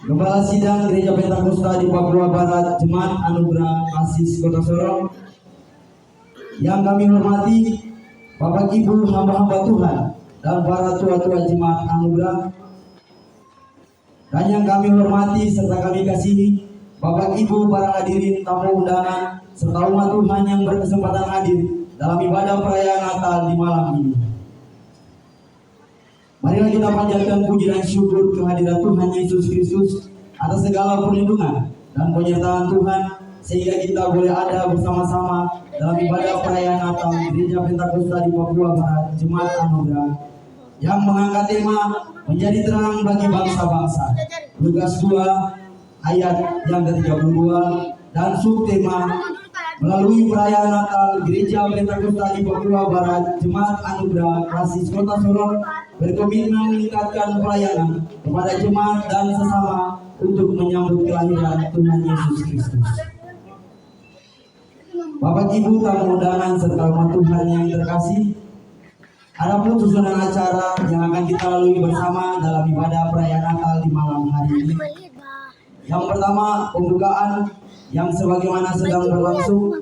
Kepala Sidang Gereja Pentakosta di Papua Barat, Jemaat Anugerah Kasih Kota Sorong, yang kami hormati Bapak Ibu hamba-hamba Tuhan dan para tua-tua Jemaat Anugerah, dan yang kami hormati serta kami kasihi Bapak Ibu para hadirin tamu undangan serta umat Tuhan yang berkesempatan hadir dalam ibadah perayaan Natal di malam ini. Marilah kita panjatkan puji dan syukur kehadiran Tuhan Yesus Kristus atas segala perlindungan dan penyertaan Tuhan, sehingga kita boleh ada bersama-sama dalam ibadah perayaan Natal Gereja Pentakosta di Papua Barat, Jemaat Anugerah, yang mengangkat tema menjadi terang bagi bangsa-bangsa. Lukas 2 ayat yang ke-32 dan subtema melalui perayaan Natal Gereja Pentakosta di Papua Barat, Jemaat Anugerah Kasih Kota Sorong berkomitmen meningkatkan pelayanan kepada jemaat dan sesama untuk menyambut kelahiran Tuhan Yesus Kristus. Bapak Ibu tamu undangan serta umat Tuhan yang terkasih, adapun susunan acara yang akan kita lalui bersama dalam ibadah perayaan Natal di malam hari ini. Yang pertama, pembukaan yang sebagaimana sedang berlangsung.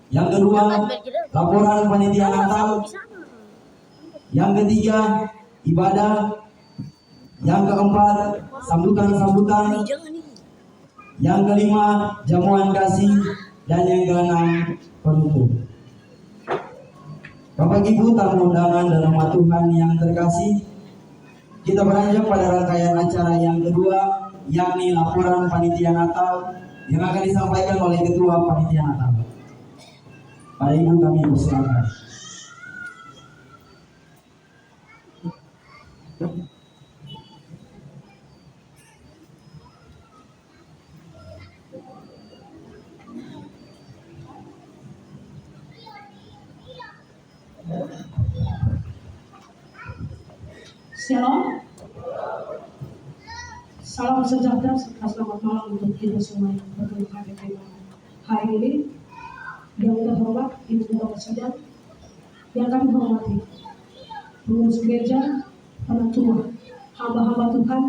Yang kedua, laporan panitia Natal. Yang ketiga, ibadah. Yang keempat, sambutan-sambutan. Yang kelima, jamuan kasih. Dan yang keenam, penutup. Bapak Ibu tamu undangan dan umat Tuhan yang terkasih, kita beranjak pada rangkaian acara yang kedua, yakni laporan panitia Natal yang akan disampaikan oleh Ketua Panitia Natal. Pada Ibu kami persilakan. Shalom. Salam sejahtera serta selamat malam untuk kita semua yang bertemu pada tema hari ini. Yang terhormat Ibu Ketua Sidang, yang kami hormati pengurus gereja, penatua, hamba-hamba Tuhan,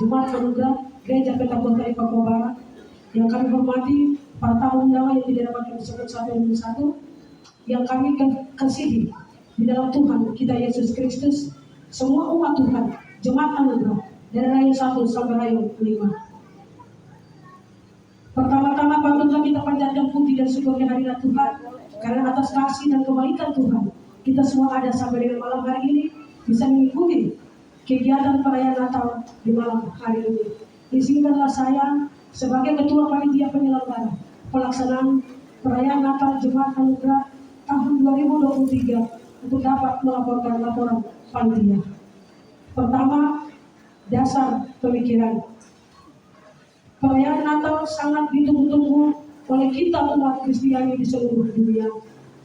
Jemaat Anugerah Gereja Pentakosta di Papua Barat, yang kami hormati para tamu undangan yang tidak dapat disebut satu demi satu, yang kami kasihi di dalam Tuhan kita Yesus Kristus, semua umat Tuhan, Jemaat Anugerah dari rayon 1 sampai rayon 5. Pertama-tama patutlah kita panjatkan puji dan syukur kehadirat Tuhan, karena atas kasih dan kebaikan Tuhan kita semua ada sampai dengan malam hari ini bisa mengikuti kegiatan perayaan Natal di malam hari ini. Izinkanlah saya sebagai Ketua Panitia Penyelenggara pelaksanaan perayaan Natal Jemaat Anugerah tahun 2023 untuk dapat melaporkan laporan panitia. Pertama, dasar pemikiran. Perayaan Natal sangat ditunggu-tunggu oleh kita umat Kristiani di seluruh dunia.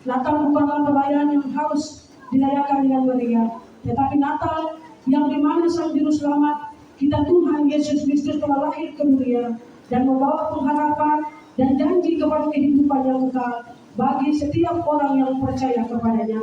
Natal bukanlah perayaan yang harus dirayakan dengan meriah, tetapi Natal yang dimana Sang Juru Selamat kita Tuhan Yesus Kristus telah lahir ke dunia dan membawa pengharapan dan janji kepada kehidupan yang kekal bagi setiap orang yang percaya kepadanya.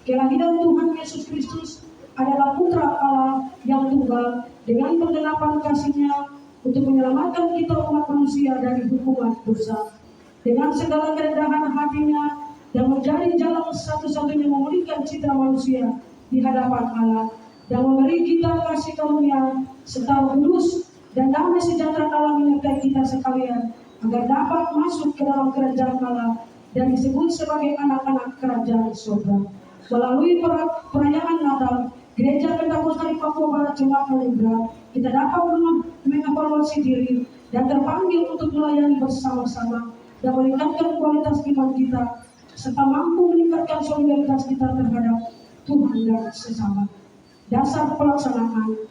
Kelahiran Tuhan Yesus Kristus adalah Putra Allah yang tunggal dengan penggenapan kasih-Nya untuk menyelamatkan kita umat manusia dari hukuman dosa. Dengan segala kerendahan hatinya dan menjadi jalan satu-satunya memulihkan citra manusia di hadapan Allah dan memberi kita kasih karunia serta kudus dan damai sejahtera Allah menyertai kita sekalian agar dapat masuk ke dalam kerajaan Allah dan disebut sebagai anak-anak kerajaan surga. Melalui perayaan Natal Gereja Pentakosta di Papua Barat Jemaat Anugerah, kita dapat mengevaluasi diri dan terpanggil untuk melayani bersama-sama dan meningkatkan kualitas iman kita serta mampu meningkatkan solidaritas kita terhadap Tuhan dan sesama. Dasar pelaksanaan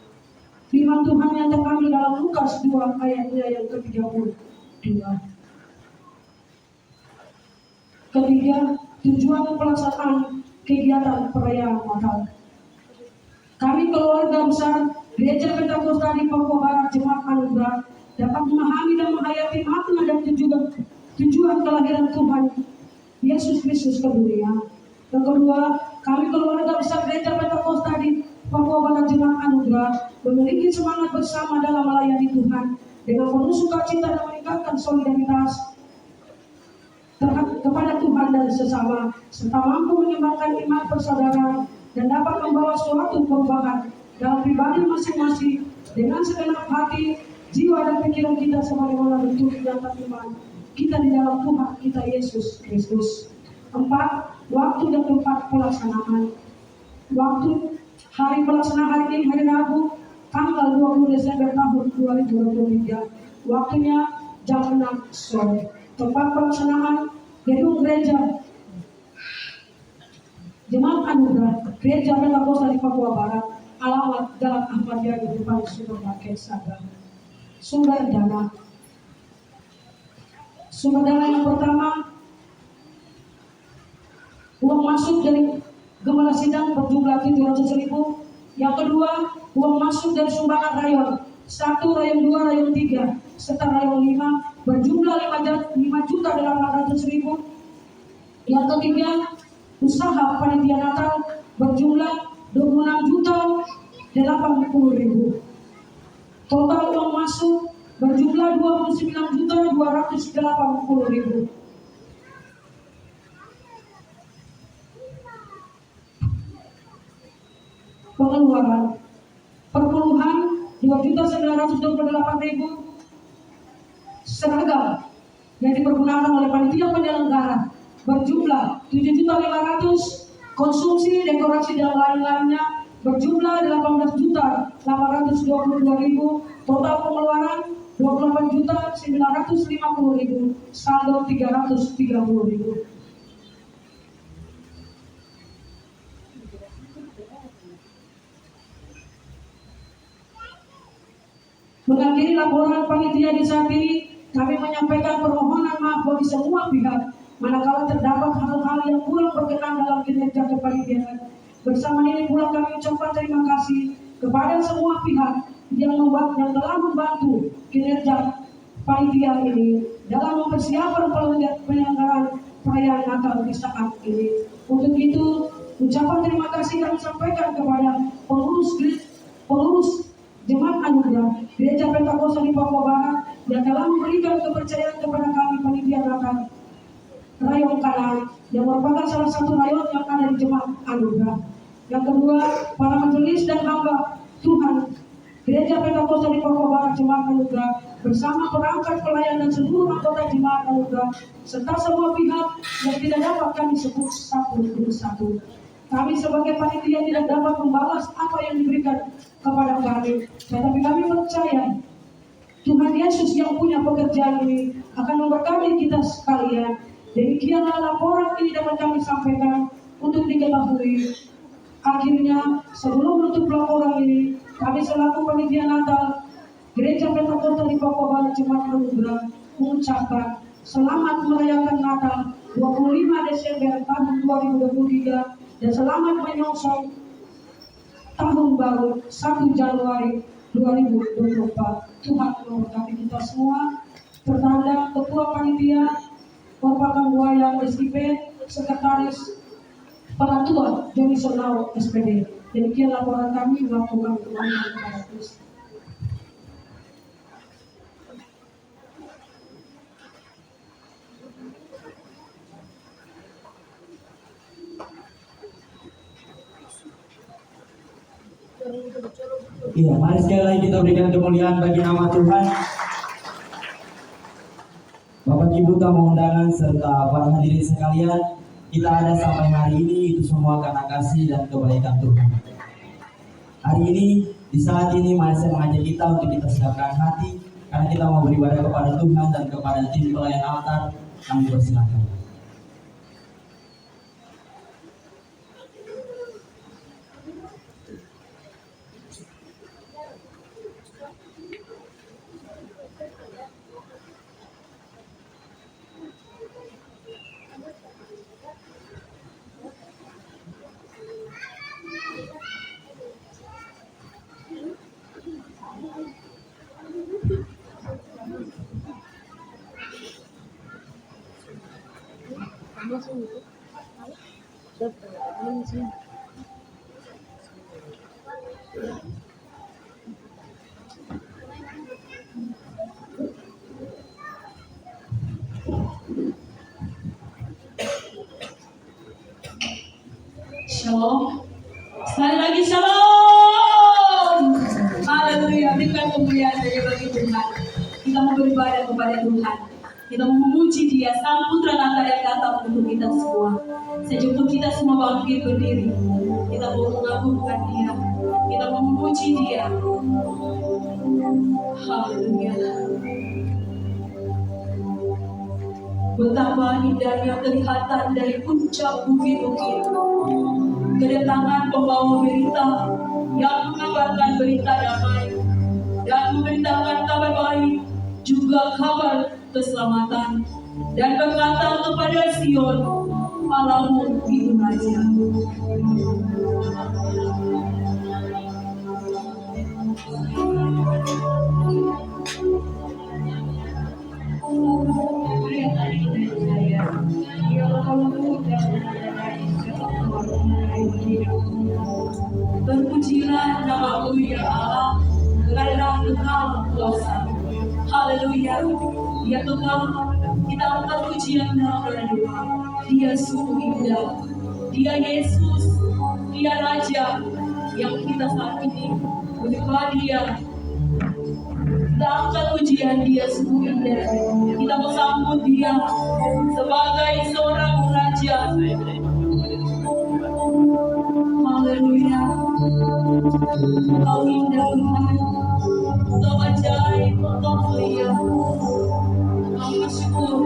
firman Tuhan yang terkandung dalam Lukas 2 ayatnya yang ke-32. Ketiga, tujuan pelaksanaan kegiatan perayaan Natal. Kami keluarga besar Gereja Pentakosta di Papua Barat Jemaat Anugerah dapat memahami dan menghayati makna dan tujuan kelahiran Tuhan Yesus Kristus ke dunia. Yang kedua, kami keluarga besar Gereja Pentakosta di Papua Barat Jemaat Anugerah memiliki semangat bersama dalam melayani Tuhan dengan penuh sukacita dan meningkatkan solidaritas kepada Tuhan dan sesama, serta mampu mengembangkan iman persaudaraan dan dapat membawa suatu perubahan dalam pribadi masing-masing dengan segenap hati, jiwa dan pikiran kita sebagaimana bentuk nyata iman kita di dalam Tuhan kita Yesus Kristus. 4. Waktu dan tempat pelaksanaan. Waktu hari pelaksanaan hari ini hari Rabu tanggal 20 Desember tahun 2023. Waktunya jam 6 sore. Tempat pelaksanaan gedung gereja Jemaat Anugerah Gereja Pentakosta di Papua Barat. Alamat Jalan Ahmad Yani depan Supermarket Saga. Sumber dana yang pertama, uang masuk dari Gembala Sidang berjumlah 700.000. Yang kedua, uang masuk dari sumbangan rayon 1, rayon 2, rayon 3, serta rayon 5 berjumlah 5.800.000. Yang ketiga, usaha panitia Natal berjumlah 26.080.000. Total uang masuk berjumlah 29.280.000. Pengeluaran perpuluhan 2.928.000. Seragam yang dipergunakan oleh panitia penyelenggara berjumlah 7.500.000. Konsumsi, dekorasi dan lain-lainnya berjumlah 18.822.000. Total pengeluaran 28.950.000. Saldo 330.000. Mengakhiri laporan panitia di saat ini, kami menyampaikan permohonan maaf bagi semua pihak manakala terdapat hal-hal yang kurang berkenan dalam kinerja kepanitiaan. Bersama ini pula kami ucapkan terima kasih kepada semua pihak yang telah membantu kinerja panitia ini dalam mempersiapkan penyelenggaraan perayaan Natal di saat ini. Untuk itu, ucapan terima kasih kami sampaikan kepada pengurus Jemaat Anugerah Gereja Pentakosta di Papua Barat yang telah memberikan kepercayaan kepada kami panitia Natal Rayon Kanan yang merupakan salah satu rayon yang ada di Jemaat Anugerah. Yang kedua, para majelis dan hamba Tuhan Gereja Pentakosta di Papua Barat Jemaat Anugerah bersama perangkat pelayan dan seluruh anggota Jemaat Anugerah serta semua pihak yang tidak dapat kami sebut satu persatu. Kami sebagai panitia tidak dapat membalas apa yang diberikan kepada kami, tetapi kami percaya Tuhan Yesus yang punya pekerjaan ini akan memberkati kita sekalian. Demikianlah laporan ini dapat kami sampaikan untuk diketahui. Akhirnya, sebelum menutup laporan ini, kami selaku panitia Natal Gereja Pentakosta di Papua Barat Jemaat Anugerah mengucapkan selamat merayakan Natal 25 Desember tahun 2023 dan selamat menyongsong tahun baru 1 Januari 2024. Tuhan memberkati kita semua. Tertanda Ketua Panitia merupakan Wayang SIP, Sekretaris Penatua Joni Sonau SPD. Demikian laporan kami melakukan kepada Kristus. Iya, mari sekali lagi kita berikan kemuliaan bagi nama Tuhan. Bapak Ibu tamu undangan serta para hadirin sekalian, kita ada sampai hari ini itu semua karena kasih dan kebaikan Tuhan. Hari ini, di saat ini, mari saya mengajak kita untuk kita siapkan hati karena kita mau beribadah kepada Tuhan dan kepada tim pelayan altar. Kami persilakan. dan kemuliaan hanya bagi Tuhan. Kita mau beribadah kepada Tuhan. Kita mau memuji Dia, Sang Putra Natal yang datang untuk kita semua. Sejumlah kita semua bangkit berdiri. Kita mau mengagungkan Dia. Kita mau memuji Dia. Haleluya. Betapa indahnya kelihatan dari puncak bukit-bukit. Kedatangan pembawa berita yang mengabarkan berita damai dan memberitakan kabar baik, juga kabar keselamatan, dan berkata kepada Sion, Allahmu itu Raja. Berpujilah nama-Mu ya Allah, karena Engkau kuasa. Haleluya. Ya Tuhan, kita angkat pujian dan doa. Dia sungguh indah. Dia Yesus, Dia Raja yang kita saat ini menyembah Dia. Kita angkat pujian Dia sungguh indah. Kita mau sambut Dia sebagai seorang Raja. Haleluya. Kau indah Tuhan, Kau ajaib, Kau mulia, Kau bersyukur.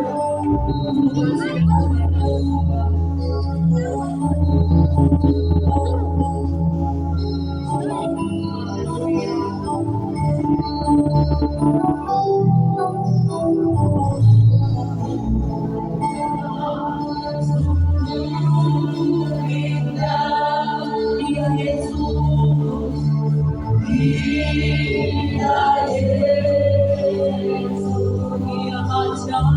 Dia Yesus, Dia Yesus, Dia ajaib, Ya mulia,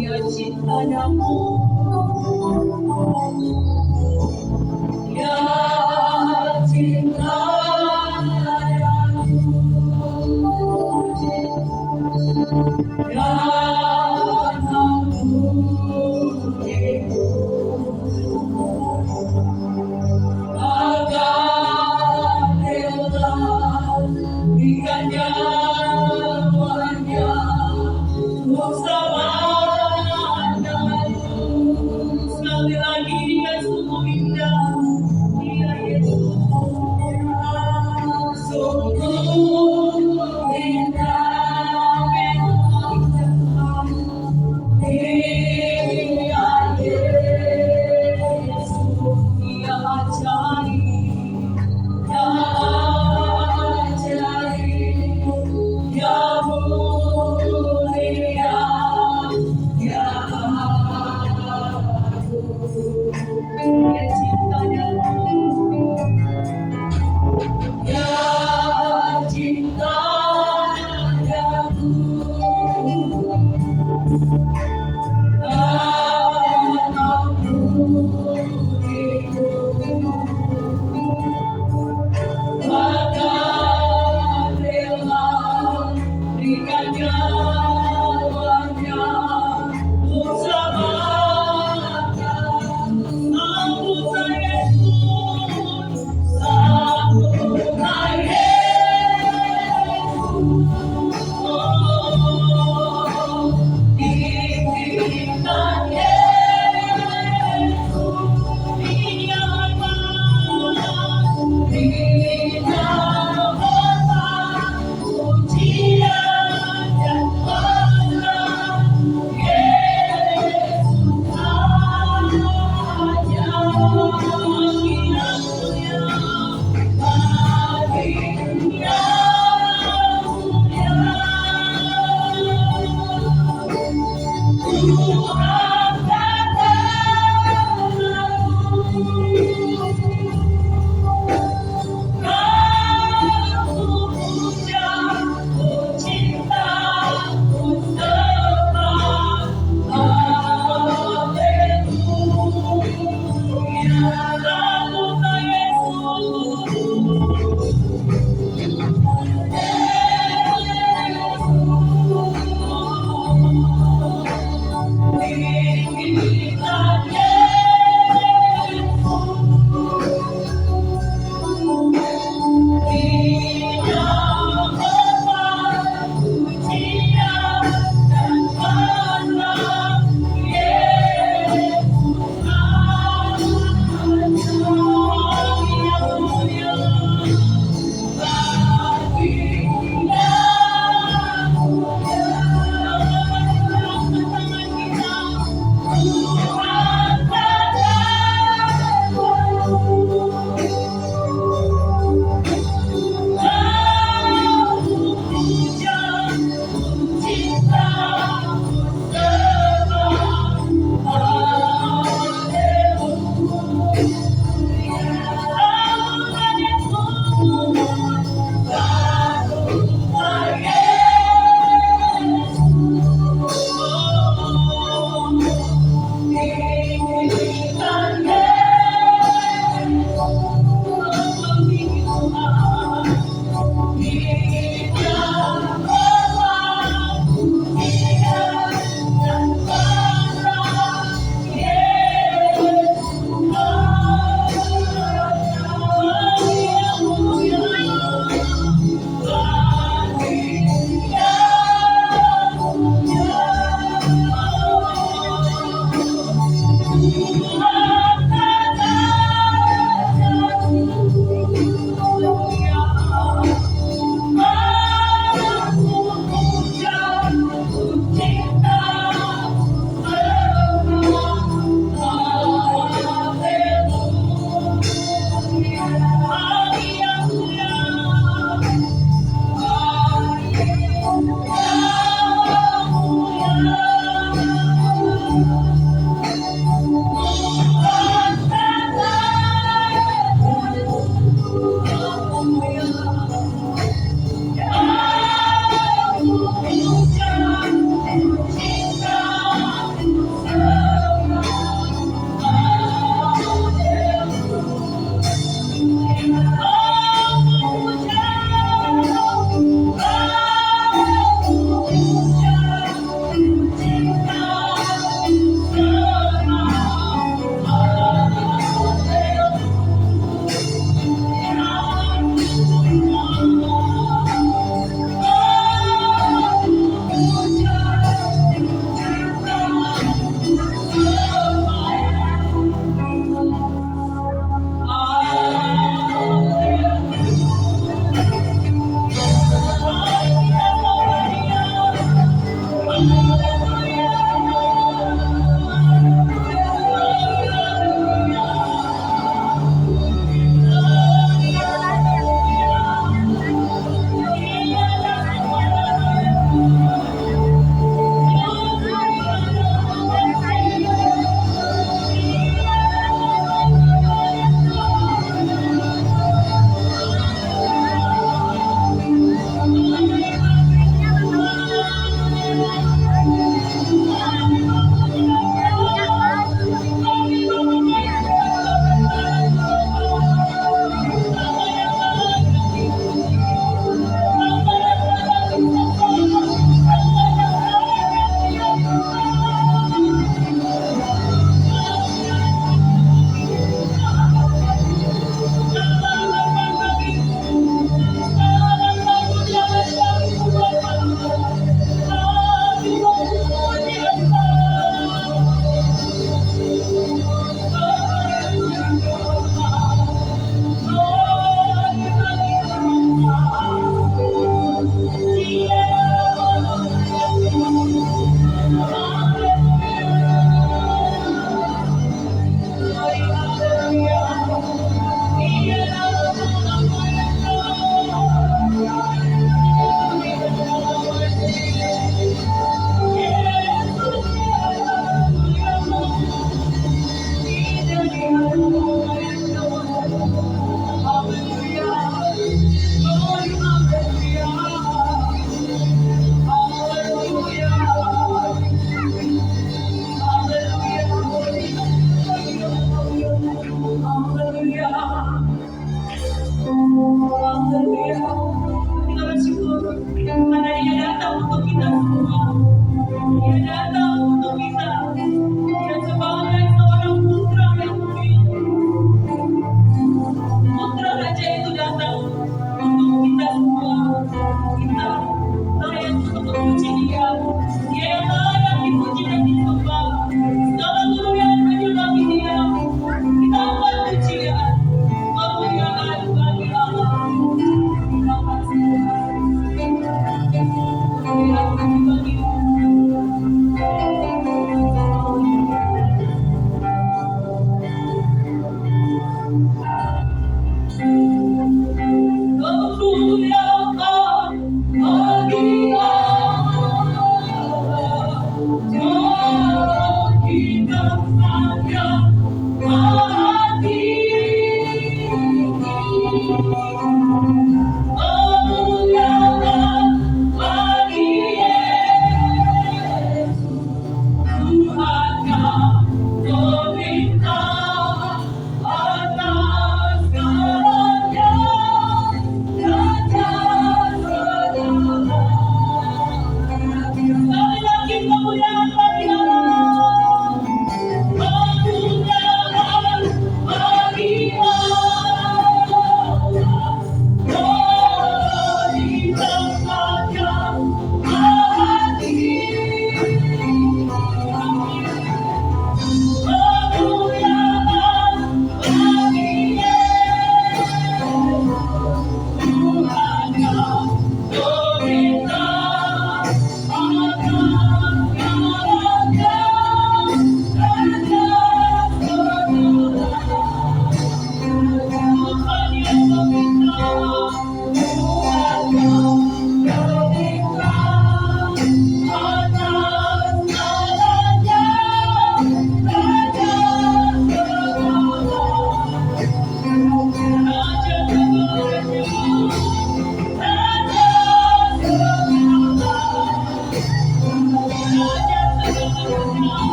Dia cinta damu, Ya cinta sekali lagi Dia sungguh indah. Dia Yesus sungguh indah. Dia Yesus, Dia ajaib, Ya ajaib, Ya mulia, Ya agung. Dia cintanya, Ya cintanya maka rela berikan nyawanya untuk selamatkan. Sambut saya Yesus, sambut saya Yesus. Oh,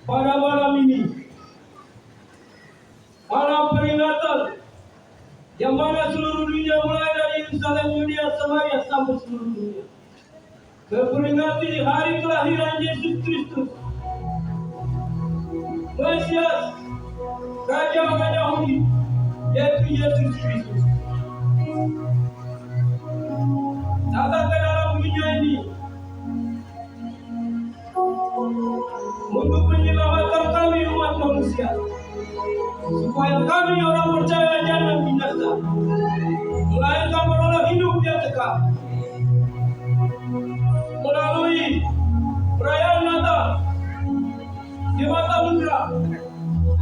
Pada malam ini yang mana seluruh dunia mulai dari Yerusalem, Yudea, Samaria sampai seluruh dunia memperingati hari kelahiran Yesus Kristus, Mesias, Raja orang Yahudi, yaitu Yesus Kristus. Datang ke dalam dunia ini untuk menyelamatkan kami umat manusia, supaya kami orang percaya jangan binasa, melainkan beroleh hidup yang kekal. Melalui perayaan Natal di Mata Mundra,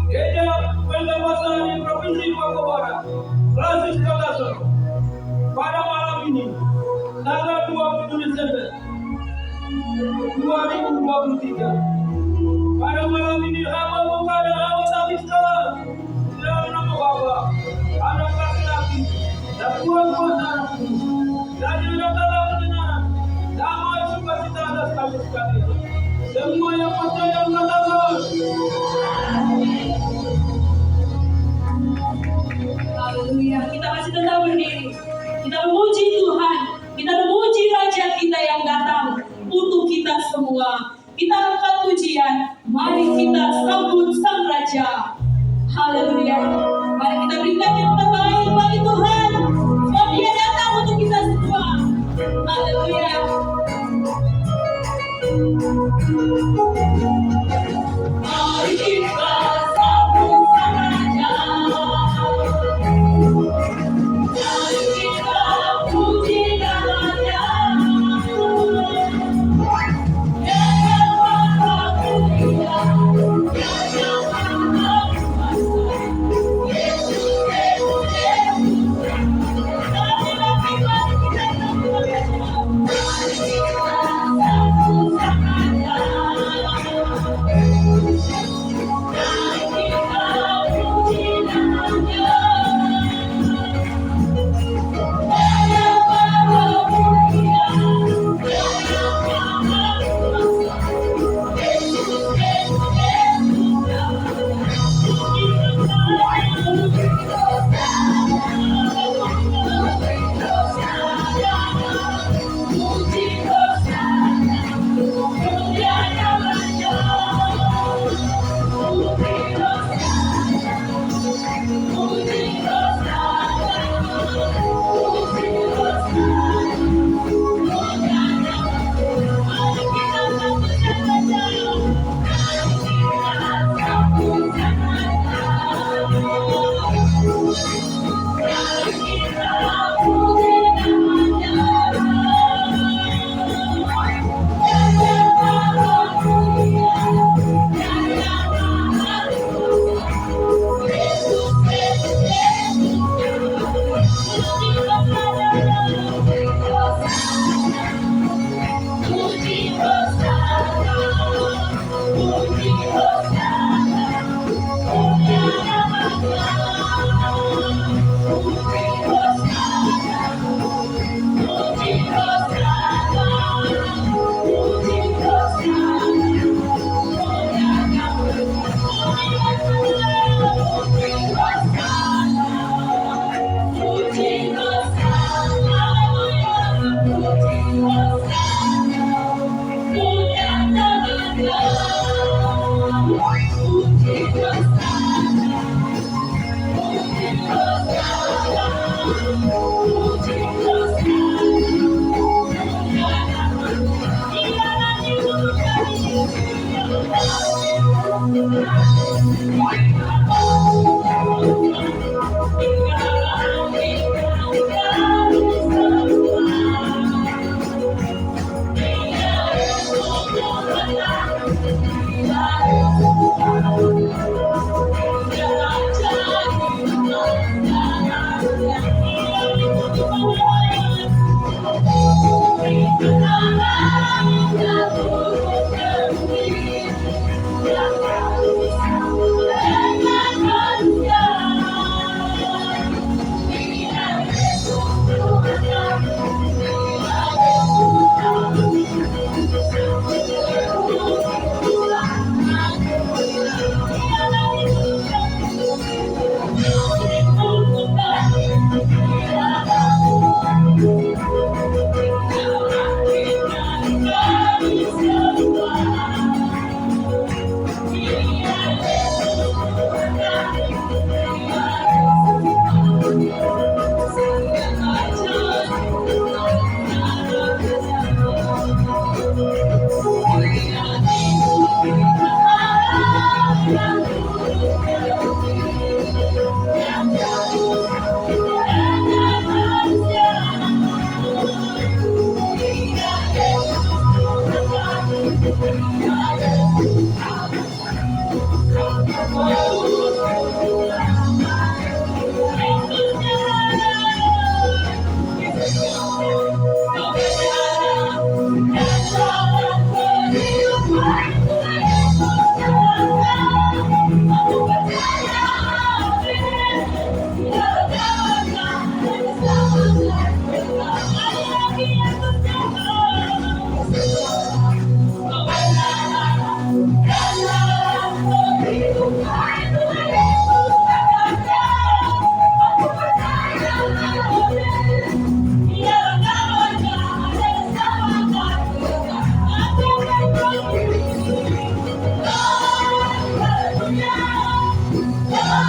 Gereja Pendapasan di Provinsi Papua Barat, Francis Katason, pada malam ini, tanggal 20 Desember 2023. Pada malam ini hamba buka dan hamba tabis sekarang dalam nama Bapa, Anak laki-laki, dan Tuhan kuasa Anak Kudus, dan yang datanglah kebenaran, damai sukacita atas kami sekalian. Semua yang percaya mengatakan, Haleluya. Kita masih tetap berdiri. Kita memuji Tuhan. Kita memuji Raja kita yang datang untuk kita semua. Kita angkat pujian. Mari kita sambut Sang Raja. Haleluya. Mari kita berikan yang terbaik bagi Tuhan. Sebab Dia datang untuk kita semua. Haleluya. Mari kita sambut Sang Raja. Mari kita puji namanya. Yang Maha Mulia, yang Maha Kuasa, Yesus, Yesus, Yesus. Mari kita sambut Sang Raja.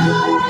Haleluya.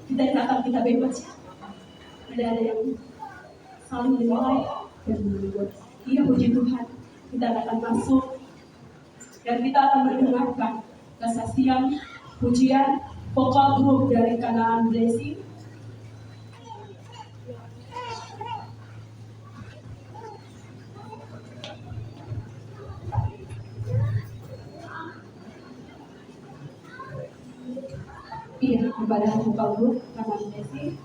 Kita katakan kita bebas. Ada yang saling menilai dan membuat. Iya, puji Tuhan. Kita akan masuk dan kita akan mendengarkan kesaksian, pujian, vokal grup dari Kanaan Blessing. Iya, ibadah vokal grup Kanaan Blessing.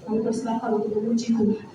Kami persilakan untuk memuji Tuhan.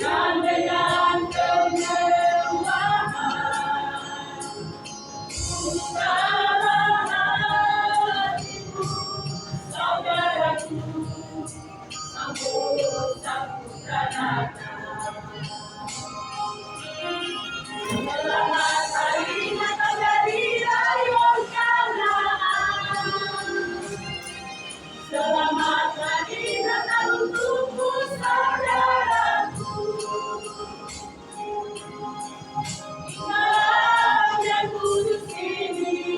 Dan dengan kemewahan dalam hatimu, saudaraku, sambut selamat hari Natal dari rayon Kanaan. Selamat hari Natal untukmu, saudaraku. Malam yang kudus ini,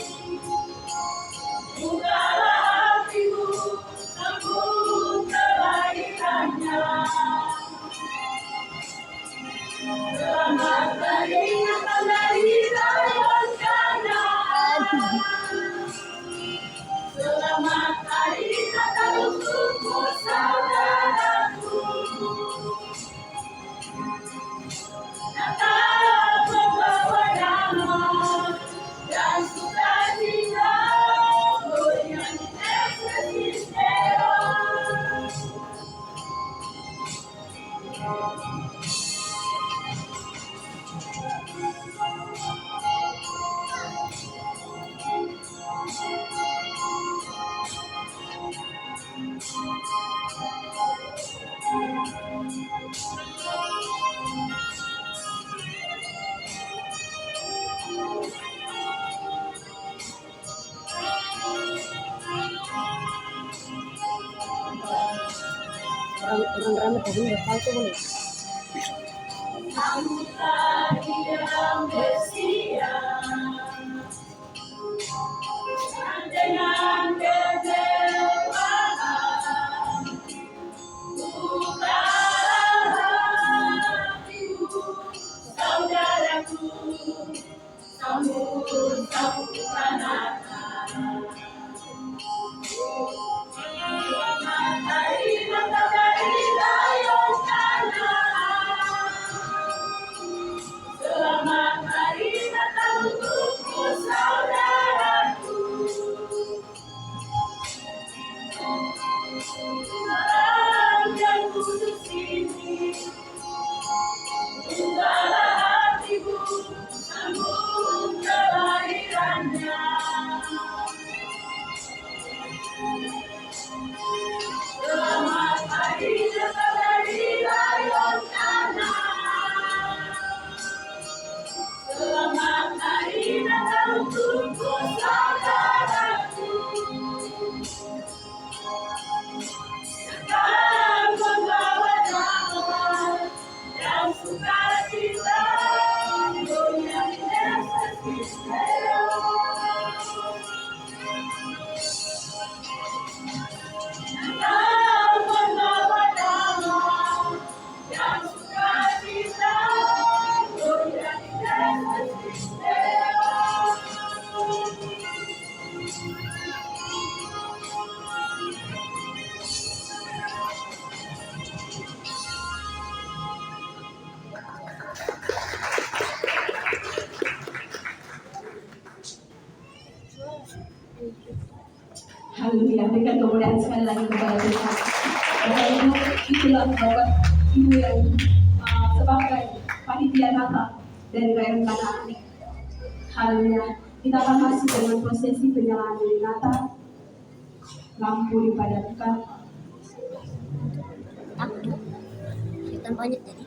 bukalah hatimu, sambut kelahirannya. Selamat hari Natal dari rayon Kanaan. Selamat hari Natal untukmu, saudaraku. Natal membawa damai dan sukacita, bernyanyi ekstasis Deo. Orang ramai tadi nggak tahu tuh boleh. Sambutlah Dia Mesias dengan kemewahan, bukalah hatimu, saudaraku, sambut Natal. Selamat hari Natal dari rayon Kanaan. Selamat hari Natal untukmu, saudaraku. Malam yang kudus ini, bukalah hatimu, sambut kelahirannya. Selamat hari Natal dari rayon Kanaan. Selamat hari Natal untukmu, saudaraku. Natal membawa damai dan sukacita, bernyanyi ekstasis Deo. Natal membawa damai dan sukacita, bernyanyi ekstasis Deo. Haleluya, berikan kemuliaan sekali lagi kepada Tuhan. Bapak Ibu, itulah Bapak Ibu yang sebagai panitia Natal dari rayon Kanaan. Haleluya, kita akan masuk dengan prosesi penyalahan lilin Natal. Lampu dipadamkan. Takut. Setan banyak tadi.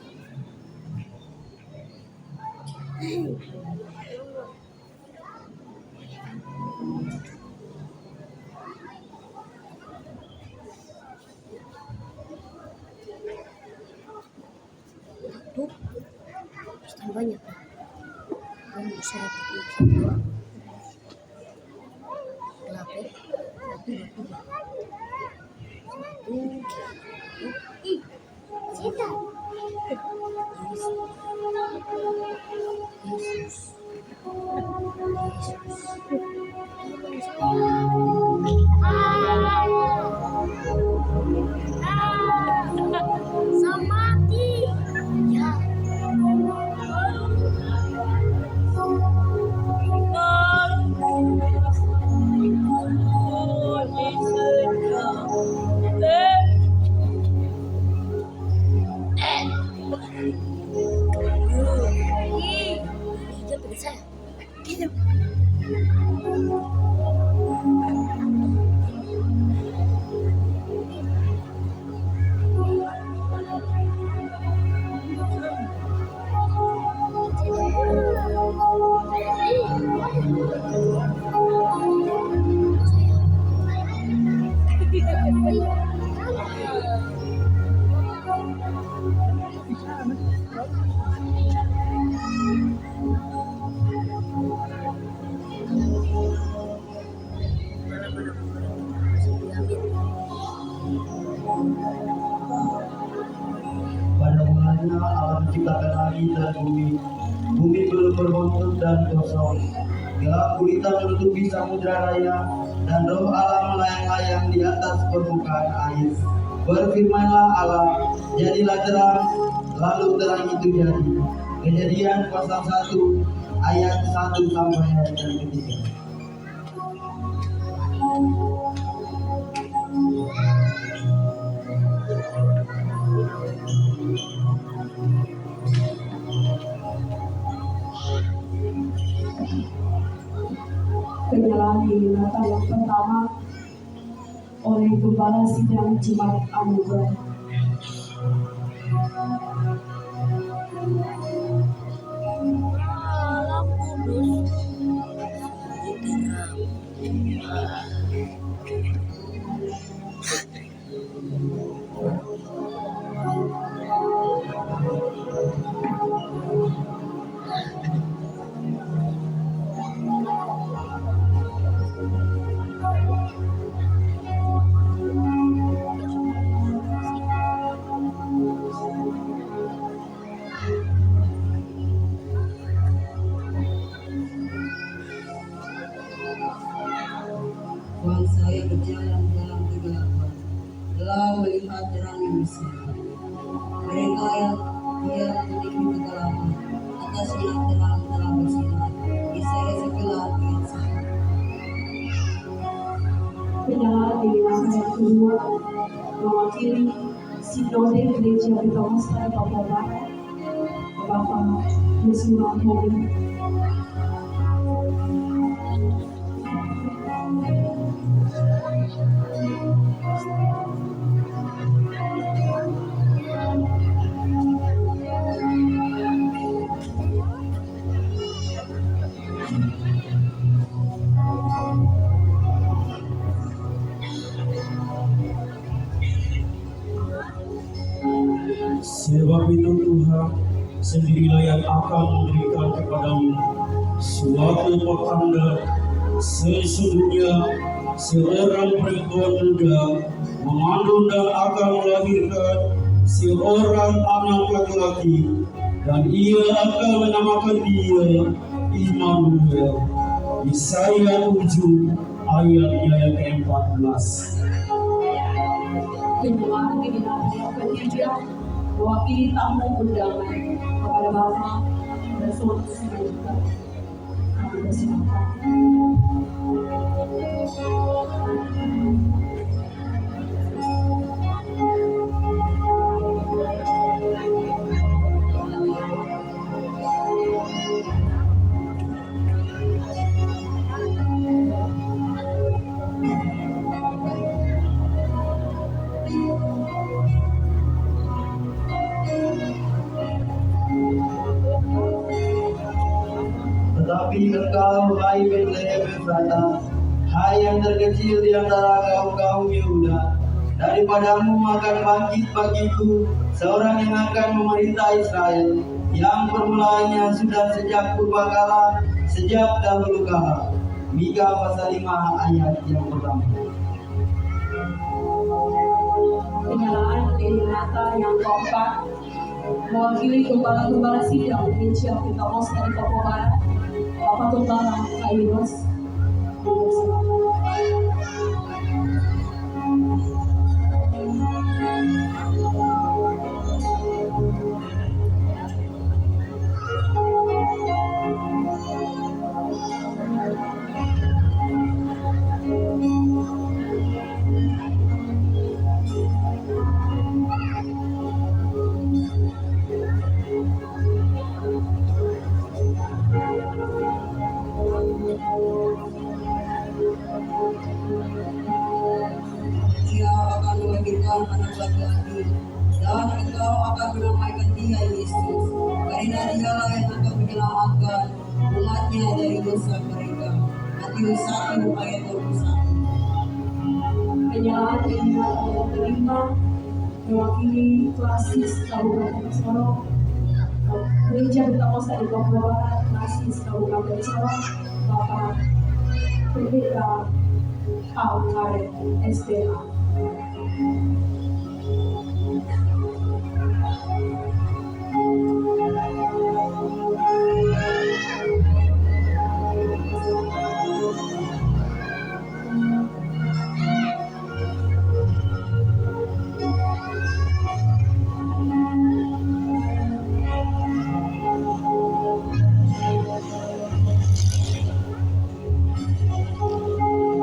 Tuh, setan banyak. Kamu bisa gelap. Ih, setan. Yesus. Samati. Ya. Dia pegang saya. Gitu. Pada mulanya Allah menciptakan langit dan bumi. Bumi belum berbentuk dan kosong. Gelap gulita menutupi samudra raya, dan roh Allah melayang-layang di atas permukaan air. Berfirmanlah Allah, jadilah terang, lalu terang itu jadi. Kejadian pasal 1 ayat 1 sampai ayat yang ketiga. Penyalaan Marinata yang pertama oleh Gembala Sidang Jemaat Anugerah. Bangsa yang berjalan dalam kegelapan telah melihat terang yang besar. Mereka yang memiliki kegelapan atasnya terang telah bersinar. Yesaya 11 ayat 1. Penyalaan Marinata yang kedua mewakili Sinode Gereja Pentakosta Papua Barat, Bapak Yosua Mobil. Sebab itu Tuhan sendirilah yang akan memberikan kepadamu suatu petanda. Sesungguhnya seorang perempuan muda mengandung dan akan melahirkan seorang anak laki-laki, dan ia akan menamakan dia Immanuel. Yesaya 7 ayatnya yang ke-14. Penyalaan Marinata yang ketiga mewakili tamu undangan kepada Bapak dan Saudara semuanya. Kami persilakan. Tetapi engkau, hai Betlehem Efrata, hai yang terkecil di antara kaum-kaum Yehuda, daripadamu akan bangkit bagiku seorang yang akan memerintah Israel, yang permulaannya sudah sejak purbakala, sejak dahulu kala. Mika pasal 5 ayat yang pertama. Penyalaan Marinata yang keempat mewakili Gembala Sidang Gereja Pentakosta di Papua Barat, Bapak Tunggal Kairos. menamaikan Dia Yesus, karena Dialah yang akan menyelamatkan umatnya dari dosa mereka. Matius 1 ayat 21. Penyalaan keinginan yang kelima mewakili Klasis Kabupaten Sorong, Gereja Pentakosta di Papua Barat, Klasis Kabupaten Sorong, Bapak Pendeta Al Karet SDA.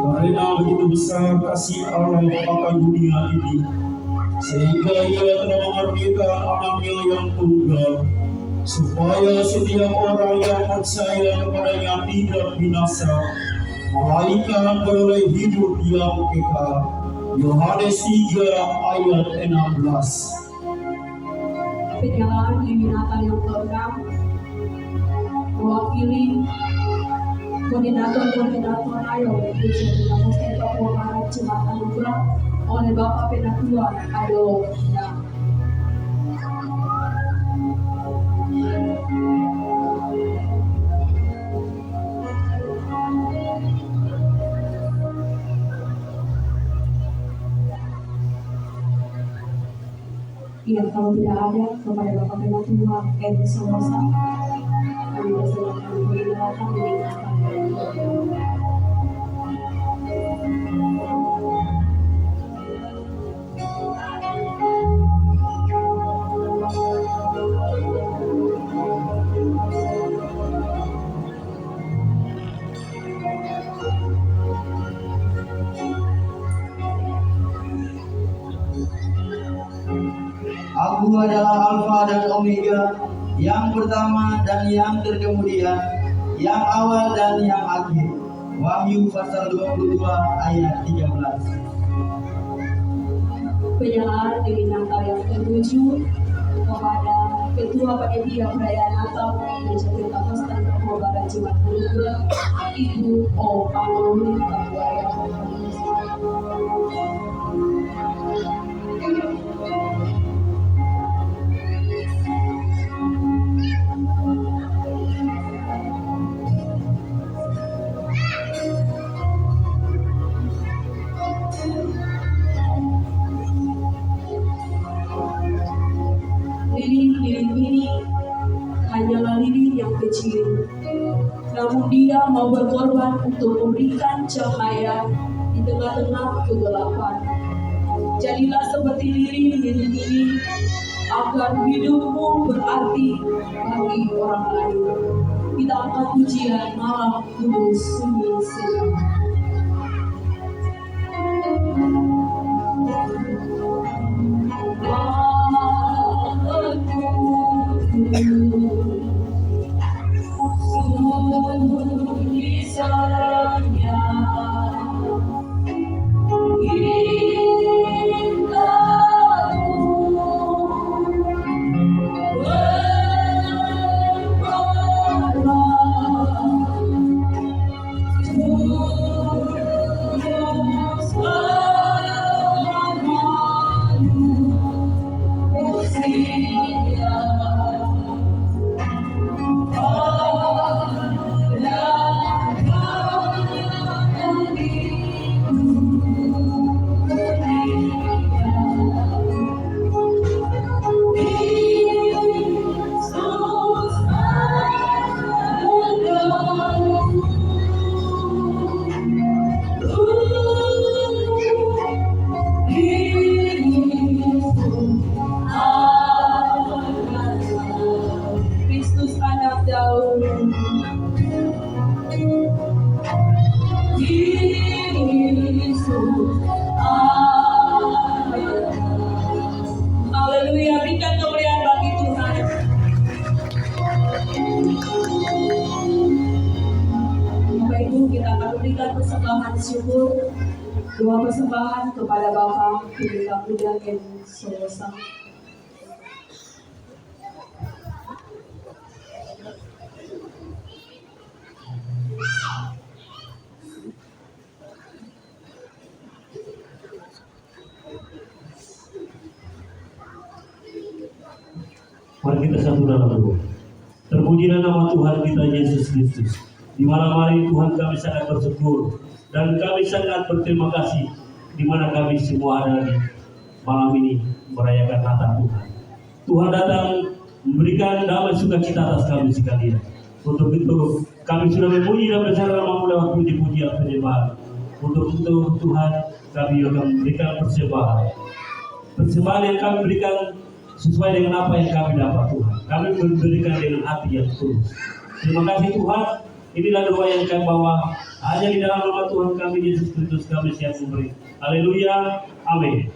Karena begitu besar kasih Allah akan dunia ini, sehingga Ia telah mengaruniakan anaknya yang tunggal, supaya setiap orang yang percaya kepadanya tidak binasa, melainkan beroleh hidup yang kekal. Yohanes 3 ayat 16. Penyalaan keinginan yang keenam mewakili koordinator ayo Gereja Pentakosta di Papua Barat Jemaat Anugerah oleh Bapak Penatua Ado Nah. Iya, kalau tidak ada kepada Bapak Penatua M. Somosa, kami persilakan perkenalkan meninggalkan. Aku adalah Alfa dan Omega, yang pertama dan yang terkemudian, yang awal dan yang akhir. Wahyu pasal 22 ayat 13. Penyalaan di Natal yang ke-7 kepada Ketua Panitia Perayaan Natal Gereja Pentakosta Papua Barat Jemaat Anugerah, Ibu O. Pangoni Kabuaya. Lilin ini hanyalah lilin yang kecil, namun dia mau berkorban untuk memberikan cahaya di tengah-tengah kegelapan. Jadilah seperti lilin ini, agar hidupmu berarti bagi orang lain. Kita angkat pujian malam kudus sunyi sejuk. Kristus anak Daud, haleluya, berikan kemuliaan bagi Tuhan. Bapak Ibu, kita akan berikan persembahan syukur, dua persembahan kepada Bapak Pendeta Muda M. Somosa. Mari kita satu dalam doa. Terpujilah nama Tuhan kita Yesus Kristus. Di malam hari Tuhan kami sangat bersyukur dan kami sangat berterima kasih di mana kami semua ada di malam ini merayakan Natal Tuhan. Tuhan datang memberikan damai sukacita atas kami sekalian. Untuk itu kami sudah memuji dan bersama-sama lewat puji-pujian penyembahan. Untuk itu Tuhan kami akan memberikan persembahan. Persembahan yang kami berikan sesuai dengan apa yang kami dapat Tuhan. Kami memberikan dengan hati yang tulus. Terima kasih Tuhan. Inilah doa yang kami bawa. Hanya di dalam nama Tuhan kami Yesus Kristus kami siap memberi. Haleluya. Amin.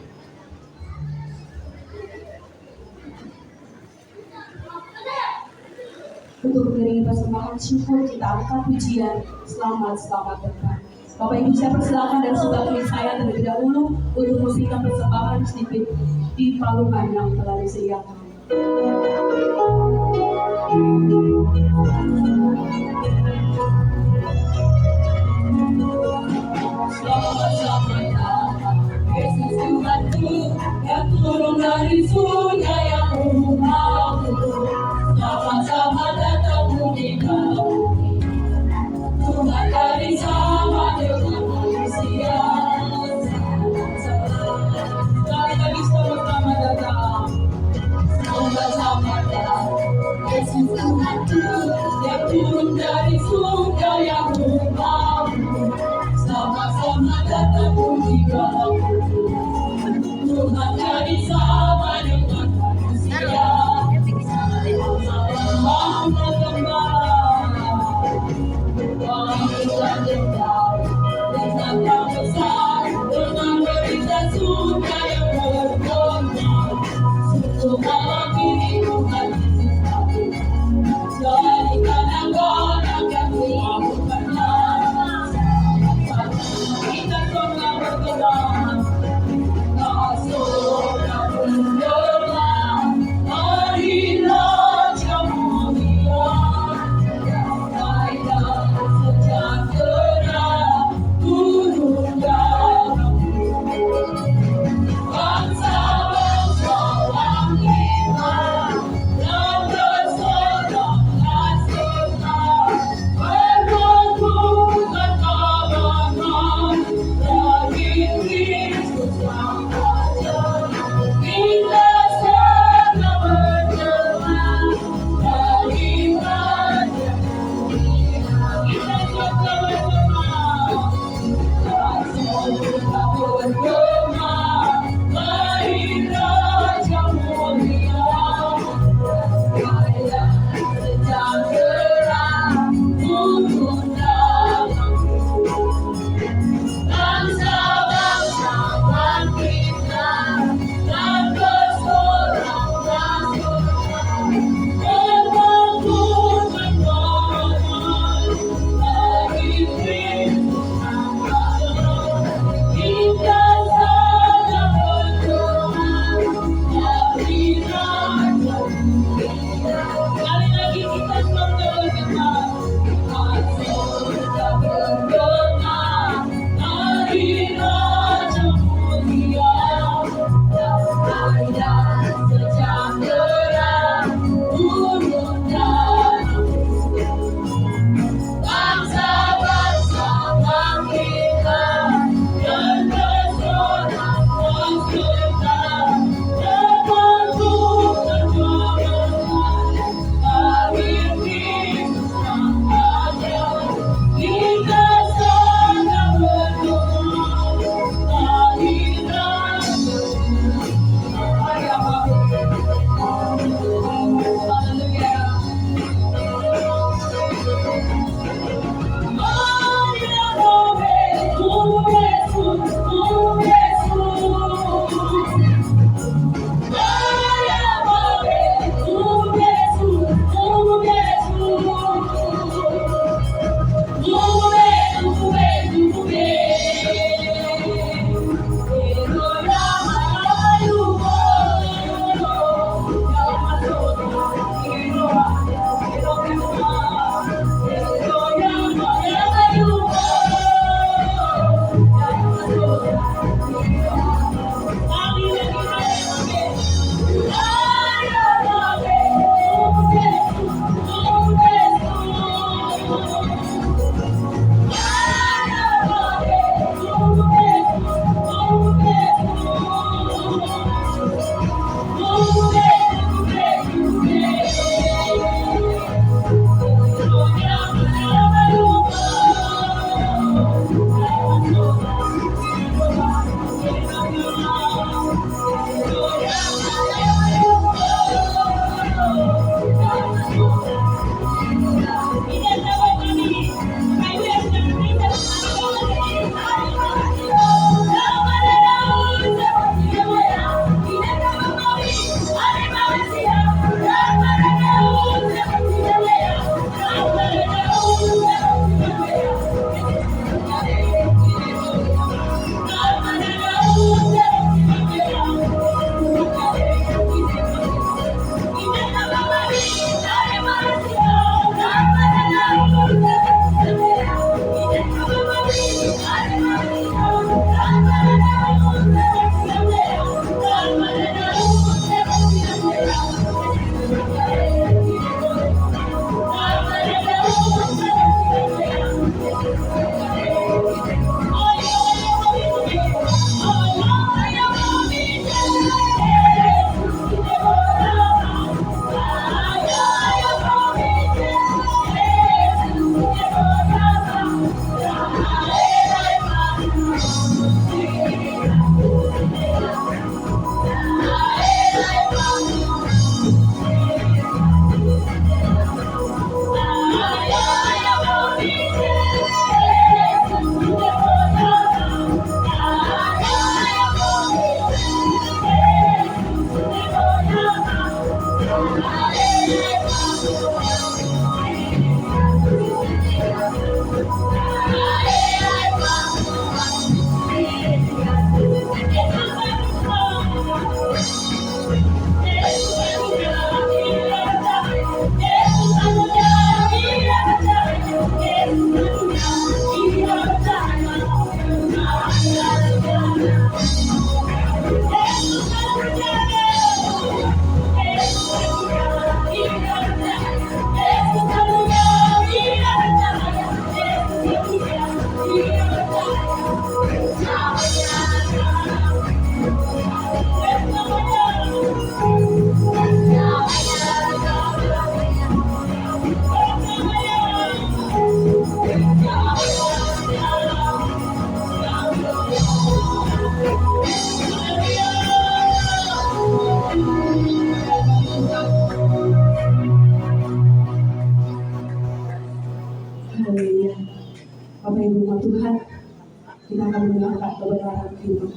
Untuk mengiringi persembahan syukur kita angkat pujian selamat datang. Bapak Ibu saya persilakan dan sebagai saya terlebih dahulu untuk memberikan persembahan sedikit di palungan yang telah disediakan. Selamat datang, Yesus Tuhanku yang turun dari surga yang umumku. Selamat datang di kami, Tuhan dari sama dengan manusia. Sekali lagi selamat datang.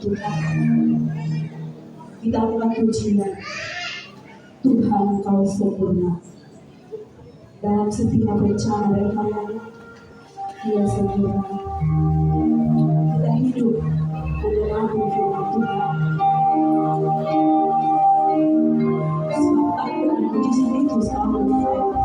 Tuhan. Kita angkat pujian, Tuhan Kau sempurna. Dalam setiap rencana dan karya Dia sempurna. Kita hidup mendengarkan firman Tuhan. Sebab takut dan mujizat itu selalu menyertai.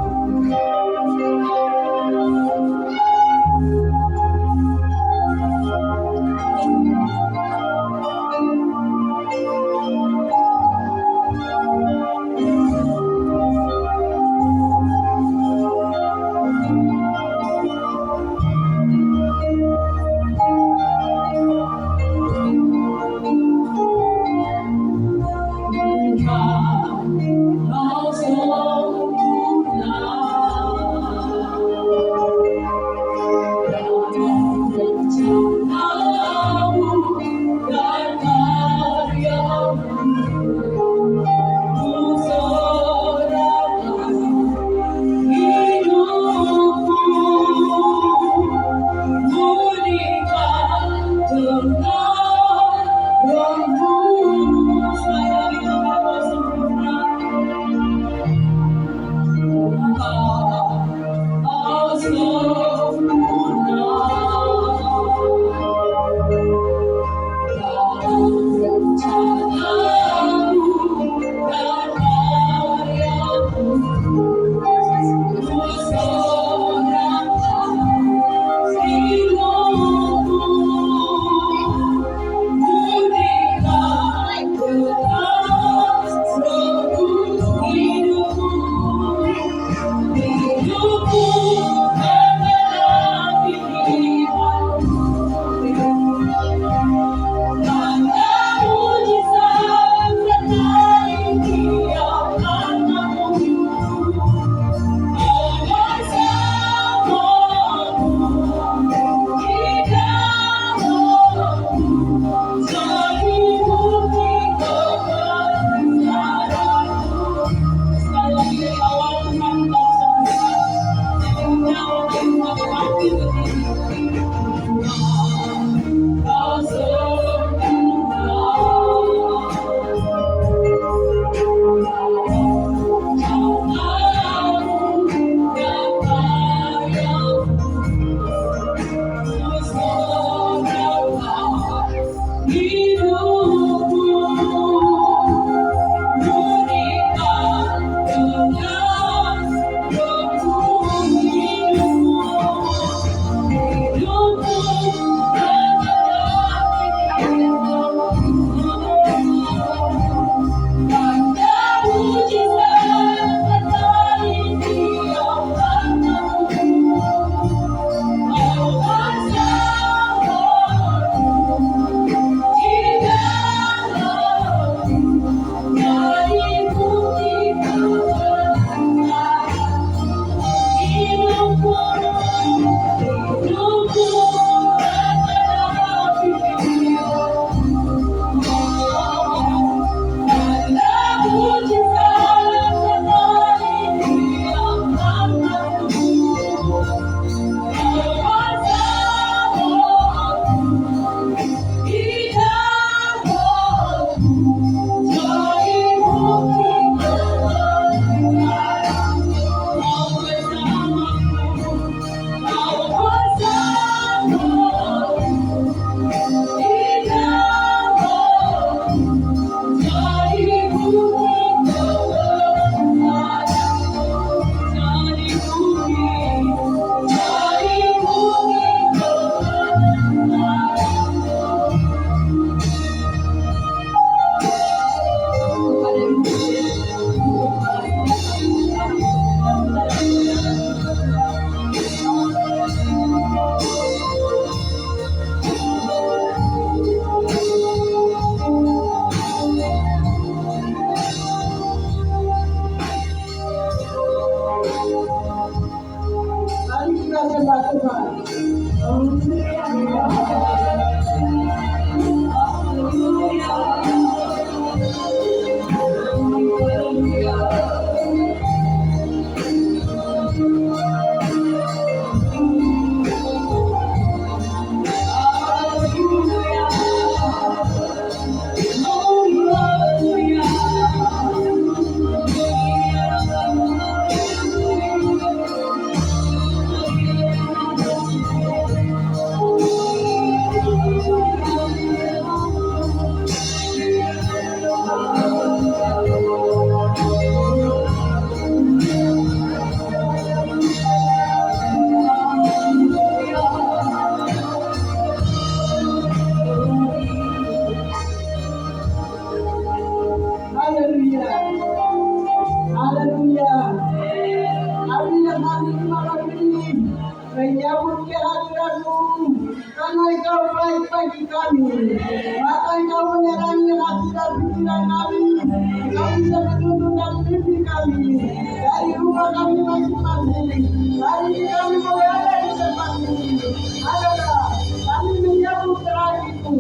ini. Hari ini kami boleh ada di tempat ini. Adalah kami menyambut terang itu.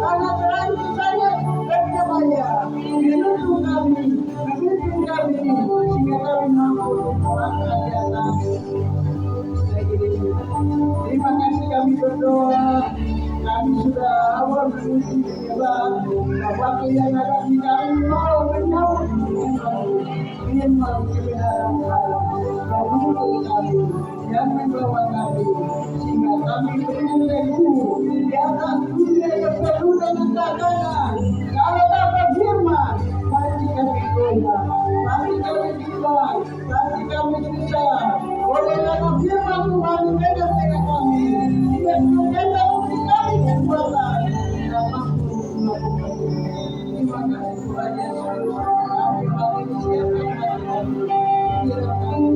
Karena terang itu saja berjaya menuntun kami, sehingga kami mampu melangkah di atas. Terima kasih kami berdoa. Kami sudah awal menuju kebebasan. Waktu yang ada di kami mau menyambut ingin mau kebenaran Allah. Dan untuk kami yang membawa kami sehingga kami bertemu di atas dunia yang penuh dengan tekanan. Kalau tak berfirman, pasti kami goyah, pasti kami bimbang, pasti kami susah. Oleh karena firman Tuhan beda dengan kami, tidak beda untuk kami kekuatan. Tidak mampu melakukan. Terima kasih Tuhan Yesus. Kami hari ini siapkan hati kami. Kiranya kami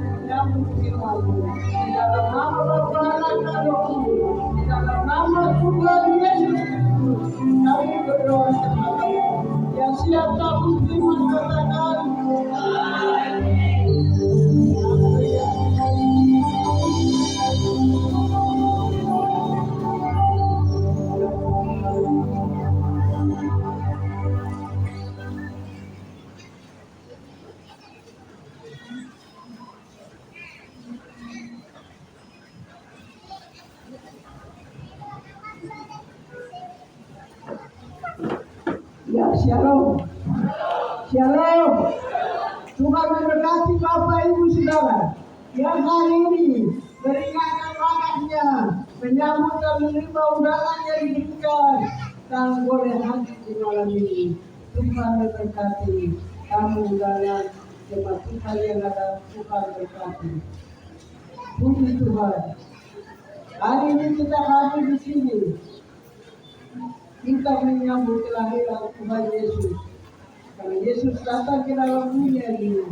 menyambut firman-Mu. Di dalam nama Bapa, Anak, dan Roh Kudus. Di dalam nama Tuhan Yesus Kristus. Kami berdoa kepada yang siap sambut firman katakan. Ya, shalom. Shalom. Tuhan memberkati Bapak Ibu Saudara yang hari ini beringatkan langkahnya menyambut dan menerima undangan yang diberikan dan boleh hadir di malam ini. Tuhan memberkati tamu undangan jemaat Tuhan yang ada. Tuhan berkati. Puji Tuhan. Hari ini kita hadir di sini. Kita menyambut kelahiran Tuhan Yesus. Karena Yesus datang ke dalam dunia ini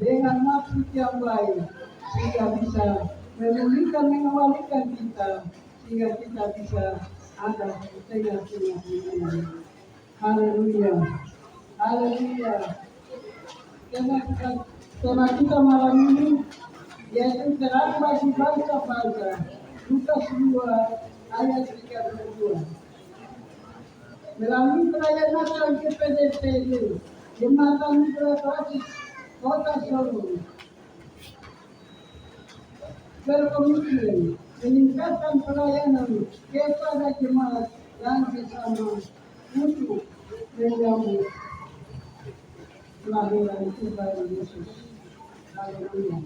dengan maksud yang baik, sehingga bisa memulihkan, mengembalikan kita, sehingga kita bisa ada di tengah-tengah dunia. Haleluya, haleluya. Tema kita malam ini yaitu terang bagi bangsa-bangsa. Lukas 2 ayat 32. Melalui perayaan Natal GPDPD, Jembatan Mitra Klasik Kota Solo berkomitmen meningkatkan pelayanan kepada jemaat dan bersama untuk menyambut kelahiran Tuhan Yesus. Haleluya.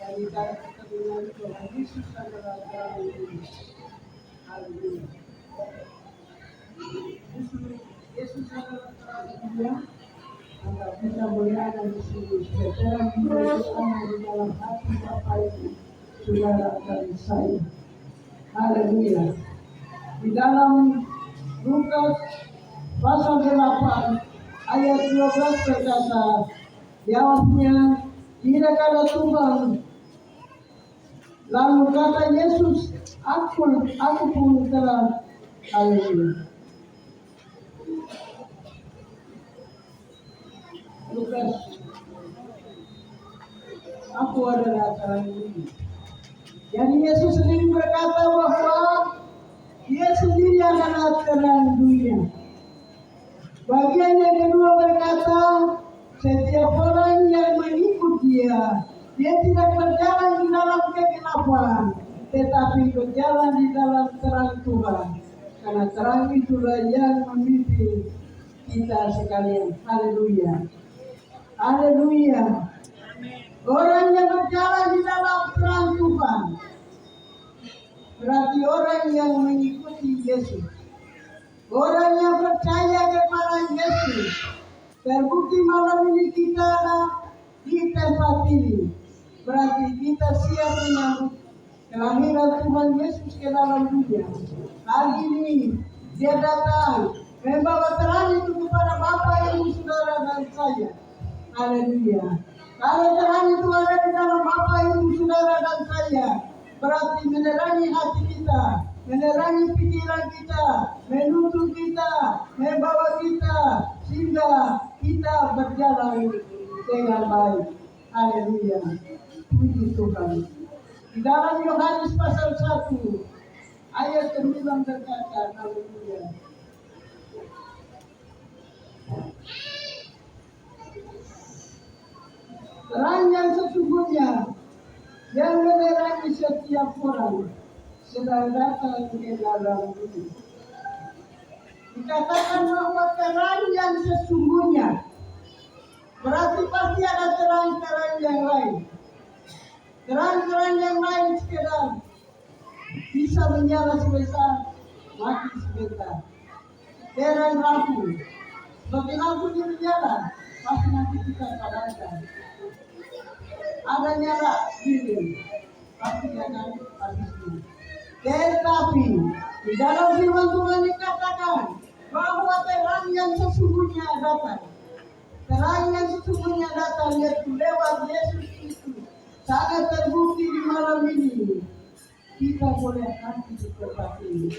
Dari keterangan Tuhan Yesus adalah terang ini. Haleluya. Yesus adalah terang dunia. Anda bisa melihat di sini terang dunia di dalam hati Bapak Ibu, Saudara dan saya. Haleluya. Di dalam Lukas pasal 8 ayat 12 berkata, jawabnya, tidak ada Tuhan. Lalu kata Yesus, aku pun telah. Haleluya. Lukas, aku adalah terang dunia. Jadi Yesus sendiri berkata bahwa Dia sendiri adalah terang dunia. Bagian yang kedua berkata, setiap orang yang mengikut Dia tidak berjalan di dalam kegelapan, tetapi berjalan di dalam terang Tuhan. Karena terang itulah yang memimpin kita sekalian. Haleluya. Haleluya. Orang yang berjalan di dalam terang Tuhan berarti orang yang mengikuti Yesus. Orang yang percaya kepada Yesus. Terbukti malam ini kita di tempat ini. Berarti kita siap menyambut kelahiran Tuhan Yesus ke dalam dunia. Hari ini Dia datang membawa terang itu kepada Bapak, Ibu, Saudara dan saya. Haleluya. Kalau terang itu ada di dalam Bapak, Ibu, Saudara dan saya, berarti menerangi hati kita, menerangi pikiran kita, menuntun kita, membawa kita, sehingga kita berjalan dengan baik. Haleluya. Puji Tuhan. Di dalam Yohanes pasal 1 ayat ke-9 berkata, haleluya. Terang yang sesungguhnya yang menerangi setiap orang sedang datang ke dalam bumi. Dikatakan bahwa terang yang sesungguhnya berarti pasti ada terang-terang yang lain. Terang-terang yang lain sekedar bisa menyala sebentar, mati sebentar. Terang lampu, seperti lampu dia menyala, pasti nanti kita padamkan. Ada nyala diri, pasti akan habis. Tetapi di dalam firman Tuhan dikatakan bahwa terang yang sesungguhnya datang. Terang yang sesungguhnya datang yaitu lewat Yesus Kristus. Sangat terbukti di malam ini. Kita boleh hati di tempat ini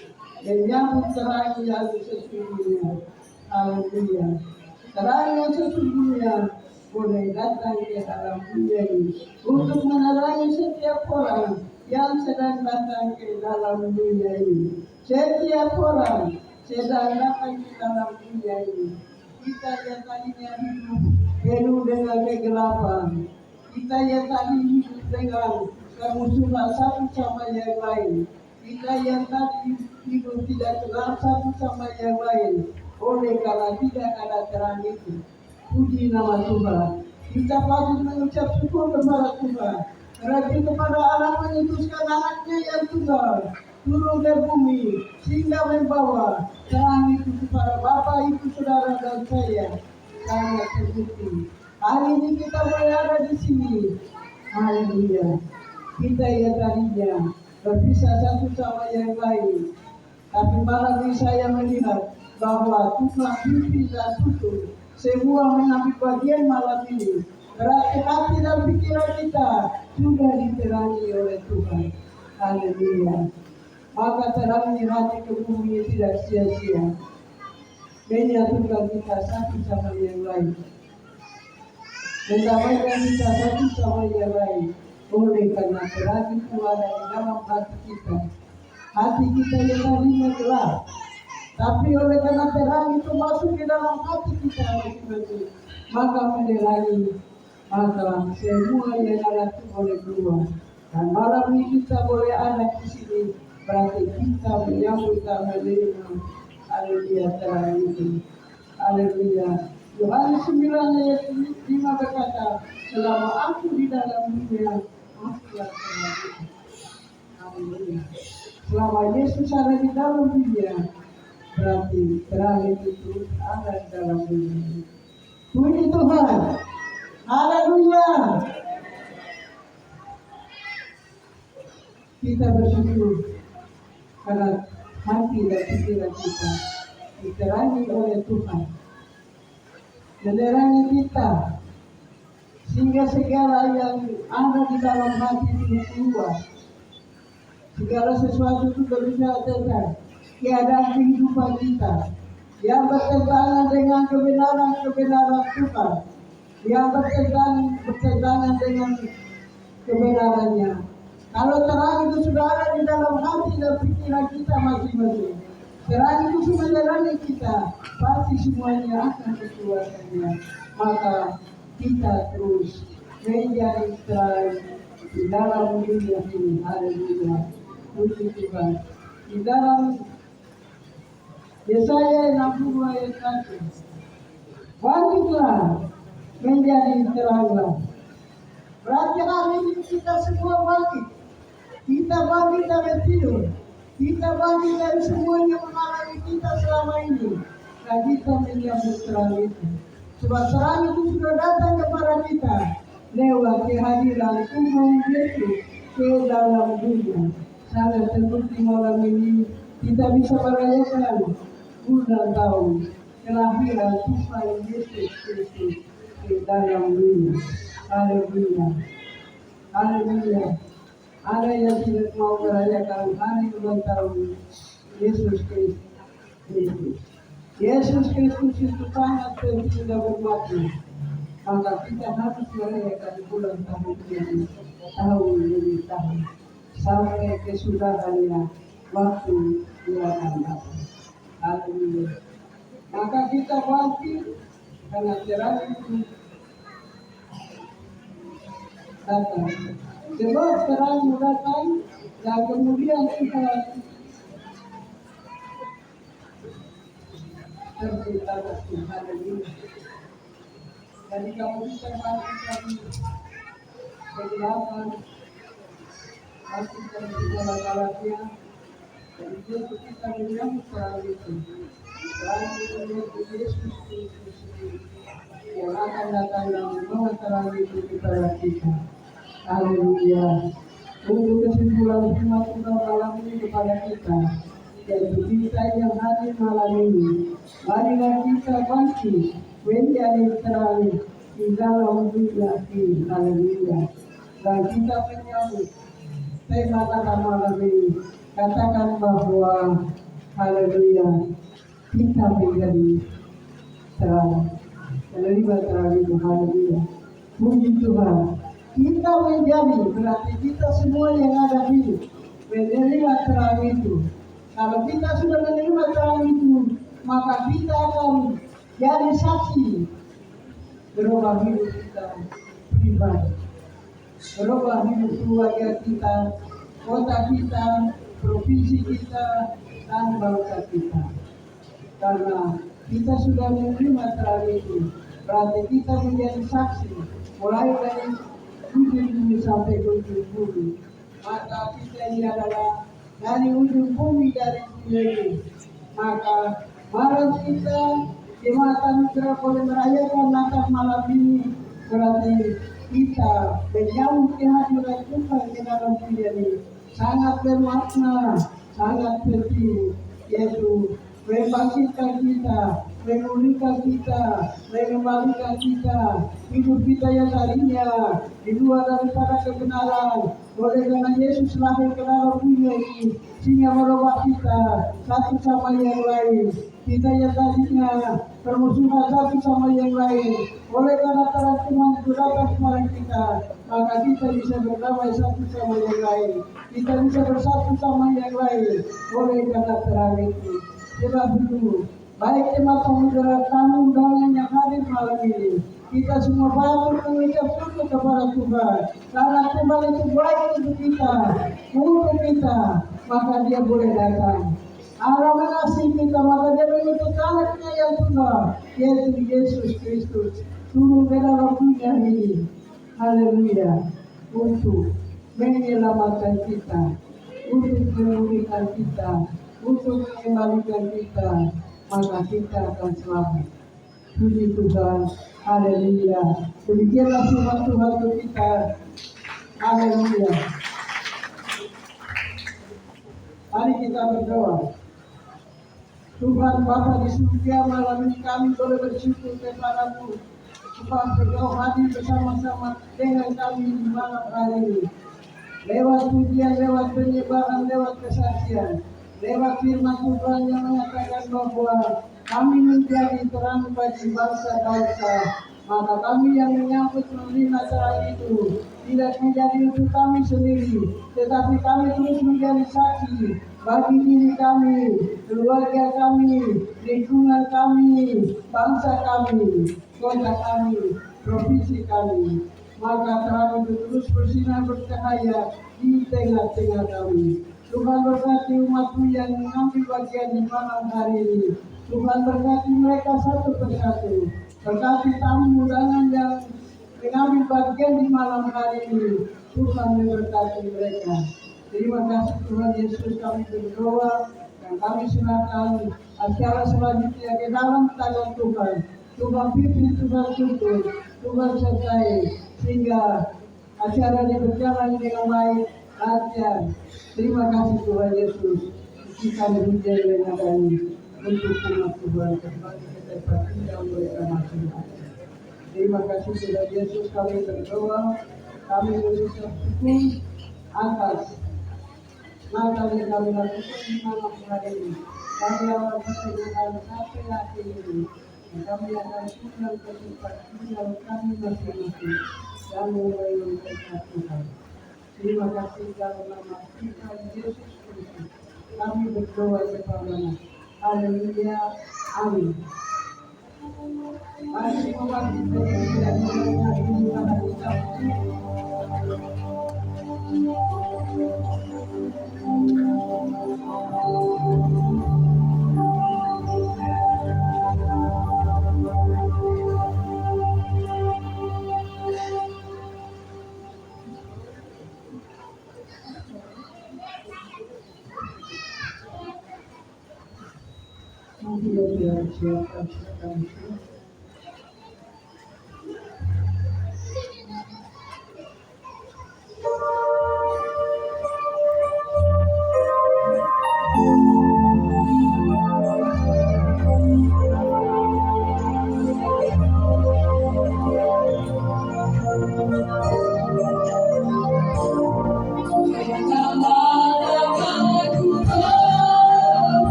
menyambut terang yang sesungguhnya. Haleluya. Terang yang sesungguhnya boleh datang ke dalam dunia ini untuk menerangi setiap orang yang sedang datang ke dalam dunia ini. Setiap orang sedang datang ke dalam dunia ini. Kita yang tadinya hidup penuh dengan kegelapan, kita yang tadi hidup dengan kemusuhan satu sama yang lain, kita yang tadi hidup tidak kenal satu sama yang lain, oleh karena tidak ada terang itu. Puji nama Tuhan. Kita patut mengucap syukur kepada Tuhan. Berarti kepada Allah mengutuskan anaknya yang tunggal turun ke bumi sehingga membawa terang itu kepada Bapa, Ibu, Saudara dan saya. Sangat terbukti. Hari ini kita boleh ada di sini. Haleluya. Kita yang tadinya berpisah satu sama yang lain, tapi malam ini saya melihat bahwa Tuhan pimpin dan tutup semua mengambil bagian malam ini. Berarti hati dan pikiran kita sudah diterangi oleh Tuhan. Haleluya. Maka terangnya hati ke bumi tidak sia-sia. Menyatukan kita satu sama yang lain. Mendamaikan kita satu sama yang lain. Oleh karena terang itu ada di dalam hati kita. Hati kita yang tadinya gelap, tapi oleh karena terang itu masuk di dalam hati kita, maka menerangi, maka semua yang ada itu boleh keluar. Dan malam ini kita boleh ada di sini, berarti kita menyambut dan menerima. Haleluya terang itu. Haleluya. Yohanes 9 ayat 5 berkata, selama aku di dalam dunia, aku yang terang itu. Haleluya. Selama Yesus ada di dalam dunia, berarti terang itu ada di dalam dunia. Puji Tuhan. Haleluya. Kita bersyukur karena hati dan pikiran kita diterangi oleh Tuhan, menerangi kita sehingga segala yang ada di dalam hati itu keluar. Segala sesuatu itu berbicara tentang keadaan kehidupan kita yang bertentangan dengan kebenaran Tuhan, yang bertentangan dengan kebenarannya. Kalau terang itu sudah ada di dalam hati dan pikiran kita masing-masing, terang itu sudah menerangi kita, pasti semuanya akan dikeluarkannya. Maka kita terus menjadi terang di dalam dunia ini. Haleluya. Puji Tuhan. Di dalam Yesaya 62 ayat 1, bangkitlah menjadi teranglah. Berarti hari ini kita semua bangkit. Kita bangkit dari tidur. Kita bangkit dari semua yang mengalami kita selama ini. Dan kita menyambut terang itu. Sebab terang itu sudah datang kepada kita lewat kehadiran Tuhan Yesus ke dalam dunia. Sangat terbukti malam ini kita bisa merayakan ulang tahun kelahiran Tuhan Yesus Kristus ke dalam dunia. Haleluya. Haleluya. Ada yang tidak mau merayakan hari ulang tahun Yesus Kristus. Yesus Kristus itu sangat penting dan bermakna. maka kita harus merayakan bulan tahun ini tahun demi tahun sampai kesudahannya waktu yang akan datang. Haleluya. Maka kita bangkit karena terang itu datang. Sebab terang datang dan kemudian kita tercipta Tuhan ini. Jadi kamu bisa bangkit dari kegelapan, bangkit dari segala galanya. Dan Yesus kita menyambut terang itu. Terang itu yaitu Yesus Kristus yang akan datang dan membawa terang itu kepada kita. Haleluya. Untuk kesimpulan firman Tuhan malam ini kepada kita, yaitu kita yang hadir malam ini, marilah kita bangkit menjadi terang di dalam dunia ini. Haleluya. Dan kita menyambut tema pada malam ini, katakan bahwa haleluya, kita menjadi terang. Menerima terang itu, haleluya. Puji Tuhan. Kita menjadi, berarti kita semua yang ada hidup menerima terang itu. Kalau kita sudah menerima terang itu, maka kita akan jadi saksi. Berubah hidup kita pribadi, berubah hidup keluarga kita, kota kita, provinsi kita, dan bangsa kita. Karena kita sudah menerima terang itu, berarti kita menjadi saksi mulai dari ujung bumi sampai ke ujung bumi. Maka kita ini adalah dari ujung bumi dari dunia ini. Maka malam kita jemaat Anugerah boleh merayakan Natal malam ini, berarti kita menyambut kehadiran Tuhan di dalam dunia ini. Sangat bermakna, sangat penting, yaitu membangkitkan kita, memulihkan kita, mengembalikan kita, hidup kita yang tadinya di luar daripada kebenaran. Oleh karena Yesus lahir ke dalam dunia ini, sehingga merubah kita satu sama yang lain. Kita yang tadinya bermusuhan satu sama yang lain, oleh karena terang Tuhan itu datang kepada kita, maka kita bisa berdamai satu sama yang lain. Kita bisa bersatu sama yang lain, oleh karena terang itu. Sebab itu, baik jemaat saudara tamu undangan yang hadir malam ini, kita semua patut mengucap syukur kepada Tuhan. Karena Tuhan itu baik untuk kita, maka Dia boleh datang. Allah mengasihi kita, maka Dia mengutus anaknya yang tunggal, yaitu Yesus Kristus, turun ke dalam dunia ini. Haleluya. Untuk menyelamatkan kita, untuk memulihkan kita, untuk mengembalikan kita, maka kita akan selamat. Puji Tuhan, haleluya. Demikianlah firman Tuhan untuk kita. Haleluya. Mari kita berdoa. Tuhan Bapa di surga, malam ini kami boleh bersyukur kepada-Mu, Tuhan, Engkau hadir bersama-sama dengan kami di malam hari ini. Lewat pujian, lewat penyebaran, lewat kesaksian, lewat firman Tuhan yang mengatakan bahwa kami menjadi terang bagi bangsa-bangsa. Maka kami yang menyambut menerima terang itu tidak menjadi untuk kami sendiri, tetapi kami terus menjadi saksi bagi diri kami, keluarga kami, lingkungan kami, bangsa kami, kota kami, provinsi kami. Maka terang itu terus bersinar bercahaya di tengah-tengah kami. Tuhan berkati umat-Mu yang mengambil bagian di malam hari ini. Tuhan berkati mereka satu persatu. Berkati tamu undangan yang mengambil bagian di malam hari ini. Tuhan memberkati mereka. Terima kasih Tuhan Yesus, kami berdoa dan kami serahkan acara selanjutnya ke dalam tangan Tuhan. Tuhan pimpin, Tuhan tuntun, Tuhan sertai, sehingga acara ini berjalan dengan baik, lancar. Terima kasih Tuhan Yesus, kita berhujung dengan kami untuk umat Tuhan kembali ke tempat tinggal mereka masing-masing. Terima kasih Tuhan Yesus, kami berdoa, kami berusaha syukur atas Natal yang kami lakukan di malam hari ini. Kami awal pertengahan sampai akhir ini. Kami akan pulang ke tempat tinggal kami masing-masing dan mulai memberkat Tuhan. Terima kasih dalam nama Tuhan Yesus Kristus. Kami berdoa bersama. Haleluya. Amin. Mari semua kita menyanyikan ibadah kita. Kita siapkan sekali.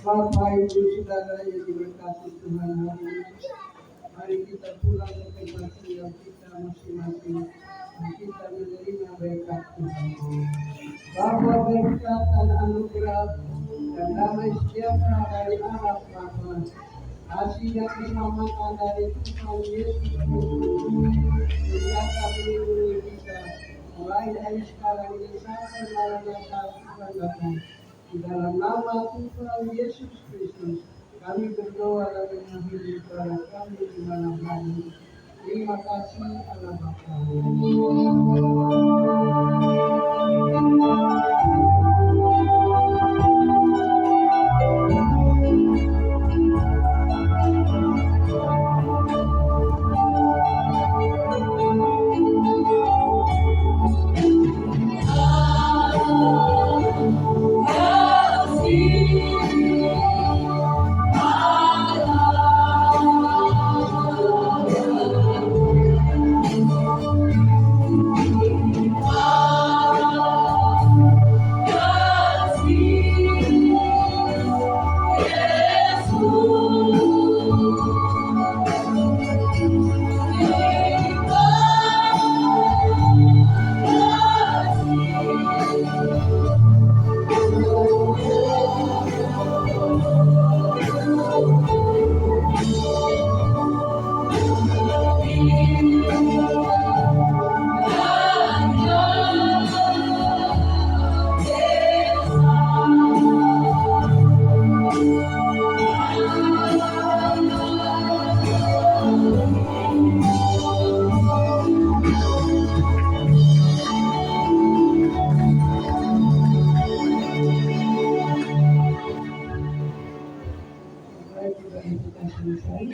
Bapak Ibu Saudara yang diberkati Tuhan hari ini, mari kita pulang ke tempat tinggal kita masing-masing dan kita menerima berkat Tuhan. Bahwa berkat dan anugerah dan damai sejahtera dari Allah Bapa, kasih dan keselamatan dari Tuhan Yesus Kristus menjaga melindungi kita mulai dari sekarang ini sampai malam Natal Tuhan datang. Di dalam nama Tuhan Yesus Kristus, kami berdoa dan mengakhiri ibadah kami di malam hari. Terima kasih Allah Bapa. Selesai.